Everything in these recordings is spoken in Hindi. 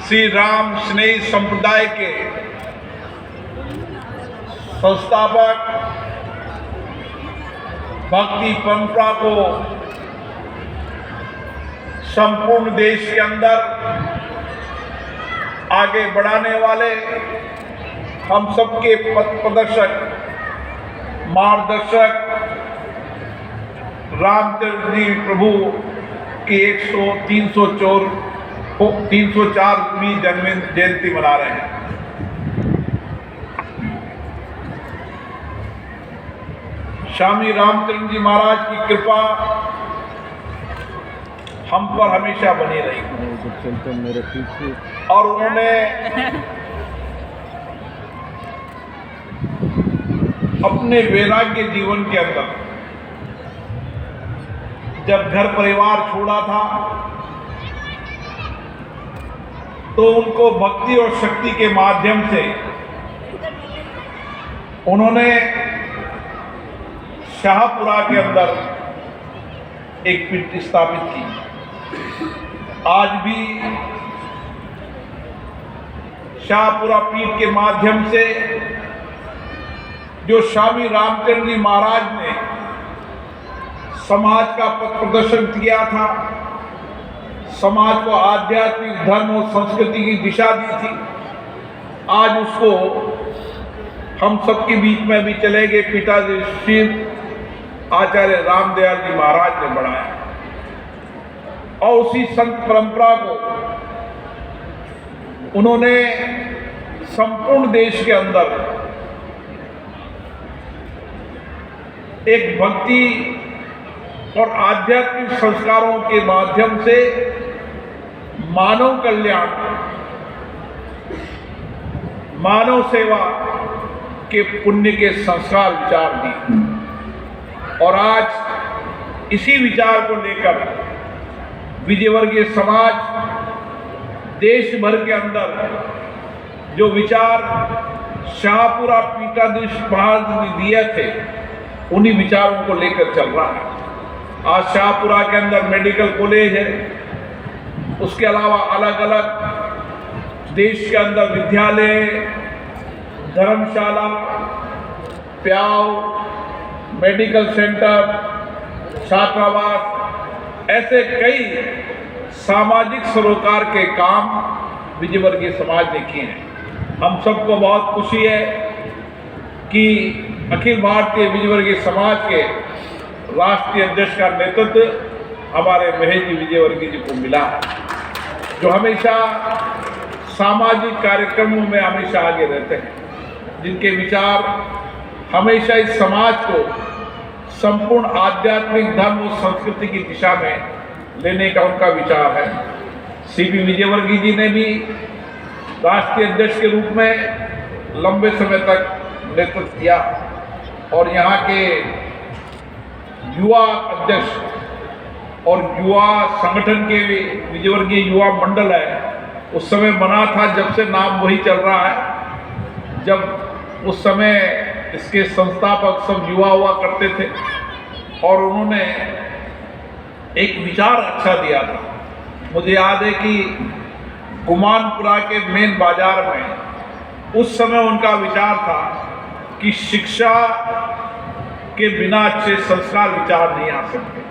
श्री राम स्नेही संप्रदाय के संस्थापक भक्ति परंपरा को संपूर्ण देश के अंदर आगे बढ़ाने वाले हम सबके पथ प्रदर्शक मार्गदर्शक रामचंद्र जी प्रभु की 304वीं जन्म जयंती मना रहे हैं। स्वामी रामचंद्र जी महाराज की कृपा हम पर हमेशा बनी रही और उन्होंने अपने वैराग्य जीवन के अंदर जब घर परिवार छोड़ा था तो उनको भक्ति और शक्ति के माध्यम से उन्होंने शाहपुरा के अंदर एक पीठ स्थापित की। आज भी शाहपुरा पीठ के माध्यम से जो स्वामी रामचंद्र जी महाराज ने समाज का पथ प्रदर्शन किया था, समाज को आध्यात्मिक धर्म और संस्कृति की दिशा दी थी, आज उसको हम सबके बीच में भी चले गए पिताजी श्री आचार्य रामदयाल जी महाराज ने बढ़ाया और उसी संत परंपरा को उन्होंने संपूर्ण देश के अंदर एक भक्ति और आध्यात्मिक संस्कारों के माध्यम से मानव कल्याण, मानव सेवा के पुण्य के संस्कार विचार दिए। और आज इसी विचार को लेकर विजयवर्गीय समाज देश भर के अंदर जो विचार शाहपुरा पीठाधीश महाराज ने दिए थे उन्हीं विचारों को लेकर चल रहा है। आज शाहपुरा के अंदर मेडिकल कॉलेज है, उसके अलावा अलग अलग देश के अंदर विद्यालय, धर्मशाला, प्याव, मेडिकल सेंटर, छात्रावास, ऐसे कई सामाजिक सरोकार के काम विजयवर्गीय समाज ने किए हैं। हम सबको बहुत खुशी है कि अखिल भारतीय विजयवर्गीय समाज के राष्ट्रीय अध्यक्ष का नेतृत्व हमारे महेश जी विजयवर्गीय जी को मिला है, जो हमेशा सामाजिक कार्यक्रमों में हमेशा आगे रहते हैं, जिनके विचार हमेशा इस समाज को संपूर्ण आध्यात्मिक धर्म और संस्कृति की दिशा में लेने का उनका विचार है। सीपी विजयवर्गीय जी ने भी राष्ट्रीय अध्यक्ष के रूप में लंबे समय तक नेतृत्व किया और यहाँ के युवा अध्यक्ष और युवा संगठन के विजयवर्गीय युवा मंडल है, उस समय बना था, जब से नाम वही चल रहा है। जब उस समय इसके संस्थापक सब युवा हुआ करते थे और उन्होंने एक विचार अच्छा दिया था। मुझे याद है कि गुमानपुरा के मेन बाजार में उस समय उनका विचार था कि शिक्षा के बिना अच्छे संस्कार विचार नहीं आ सकते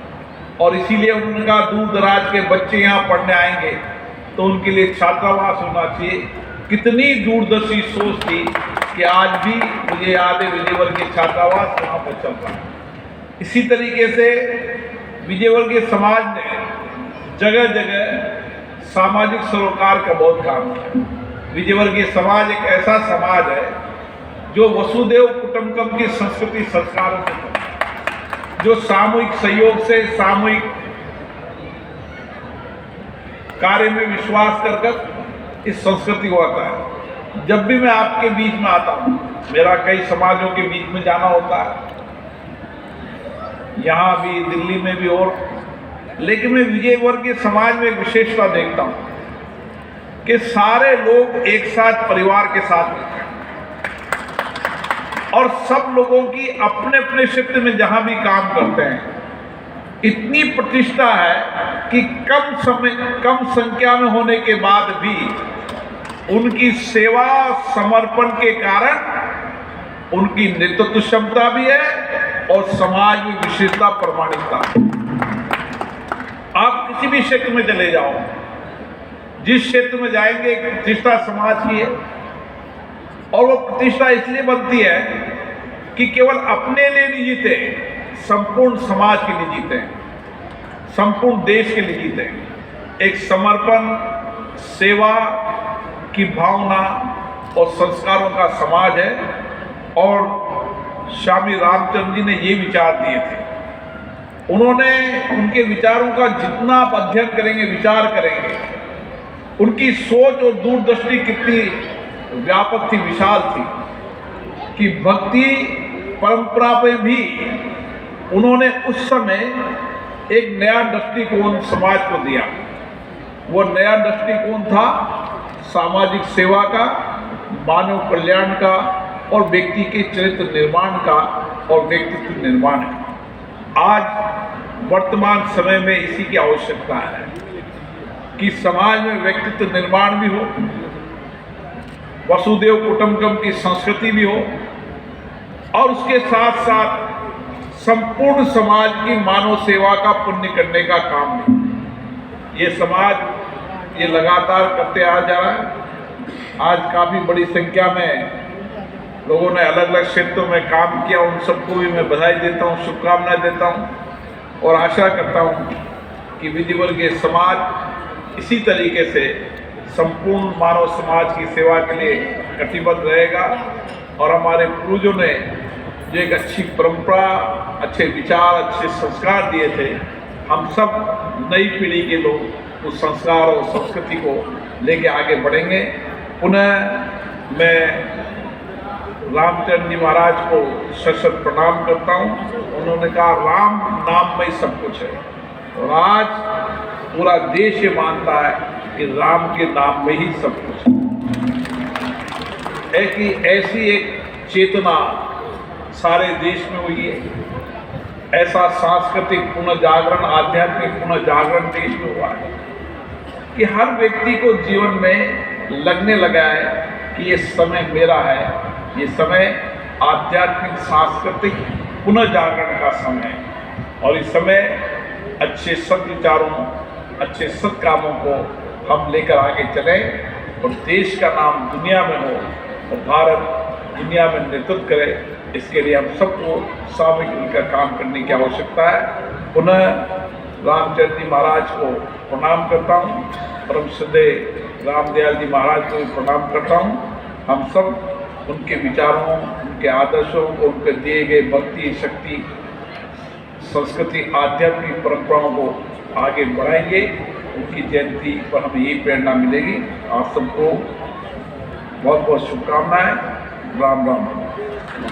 और इसीलिए उनका दूर दराज के बच्चे यहाँ पढ़ने आएंगे तो उनके लिए छात्रावास होना चाहिए। कितनी दूरदर्शी सोच थी कि आज भी मुझे याद है विजयवर्गीय छात्रावास वहाँ पर चल रहा है। इसी तरीके से विजयवर्गीय समाज ने जगह जगह सामाजिक सरोकार का बहुत काम किया। विजयवर्गीय समाज एक ऐसा समाज है जो वसुदेव कुटुंबकम की संस्कृति संस्कारों से बनता है, जो सामूहिक सहयोग से सामूहिक कार्य में विश्वास कर इस संस्कृति को आता है। जब भी मैं आपके बीच में आता हूँ, मेरा कई समाजों के बीच में जाना होता है, यहाँ भी दिल्ली में भी, और लेकिन मैं विजयवर्गीय समाज में एक विशेषता देखता हूँ कि सारे लोग एक साथ परिवार के साथ रहते हैं और सब लोगों की अपने अपने क्षेत्र में जहां भी काम करते हैं इतनी प्रतिष्ठा है कि कम संख्या में होने के बाद भी उनकी सेवा समर्पण के कारण उनकी नेतृत्व क्षमता भी है और समाज में विशेषता प्रमाणिकता। आप किसी भी क्षेत्र में चले जाओ, जिस क्षेत्र में जाएंगे एक प्रतिष्ठा समाज की है, और वो प्रतिष्ठा इसलिए बनती है कि केवल अपने लिए नहीं जीते, संपूर्ण समाज के लिए जीते हैं, संपूर्ण देश के लिए जीते हैं। एक समर्पण, सेवा की भावना और संस्कारों का समाज है। और स्वामी रामचंद्र जी ने ये विचार दिए थे। उन्होंने उनके विचारों का जितना आप अध्ययन करेंगे, विचार करेंगे, उनकी सोच और दूरदृष्टि कितनी व्यापक थी, विशाल थी, कि भक्ति परंपरा पे भी उन्होंने उस समय एक नया दृष्टिकोण समाज को दिया। वो नया दृष्टिकोण था सामाजिक सेवा का, मानव कल्याण का और व्यक्ति के चरित्र निर्माण का और व्यक्तित्व निर्माण का। आज वर्तमान समय में इसी की आवश्यकता है कि समाज में व्यक्तित्व निर्माण भी हो, वसुदेव कुटुंबकम की संस्कृति भी हो, और उसके साथ साथ संपूर्ण समाज की मानव सेवा का पुण्य करने का काम भी। ये समाज ये लगातार करते आ जा रहा है। आज काफ़ी बड़ी संख्या में लोगों ने अलग अलग क्षेत्रों में काम किया, उन सबको भी मैं बधाई देता हूँ, शुभकामनाएं देता हूँ और आशा करता हूँ कि विधिवर्गीय समाज इसी तरीके से संपूर्ण मानव समाज की सेवा के लिए कटिबद्ध रहेगा। और हमारे पूर्वजों ने जो एक अच्छी परंपरा, अच्छे विचार, अच्छे संस्कार दिए थे, हम सब नई पीढ़ी के लोग उस संस्कार और संस्कृति को लेके आगे बढ़ेंगे। पुनः मैं रामचंद्र जी महाराज को सशत प्रणाम करता हूँ। उन्होंने कहा राम नाम में ही सब कुछ है, और आज पूरा देश ये मानता है कि राम के नाम में ही सब कुछ है। कि ऐसी एक चेतना सारे देश में हुई है। ऐसा सांस्कृतिक पुनर्जागरण, आध्यात्मिक पुनर्जागरण देश में हुआ है कि हर व्यक्ति को जीवन में लगने लगा है कि ये समय मेरा है, ये समय आध्यात्मिक सांस्कृतिक पुनर्जागरण का समय है। और इस समय अच्छे सद्विचारों, अच्छे सत्कामों को हम लेकर आगे चलें और देश का नाम दुनिया में हो और भारत दुनिया में नेतृत्व करे। इसके लिए हम सबको सामूहिक मिलकर काम करने की आवश्यकता है। पुनः रामचंद्र जी महाराज को प्रणाम करता हूँ, परम श्रद्धेय रामदयाल जी महाराज को भी प्रणाम करता हूँ। हम सब उनके विचारों, उनके आदर्शों को, उनके दिए गए भक्ति, शक्ति, संस्कृति, आध्यात्मिक परंपराओं को आगे बढ़ाएंगे। उनकी जयंती पर हमें यही प्रेरणा मिलेगी। आप सबको बहुत बहुत शुभकामनाएं। राम राम।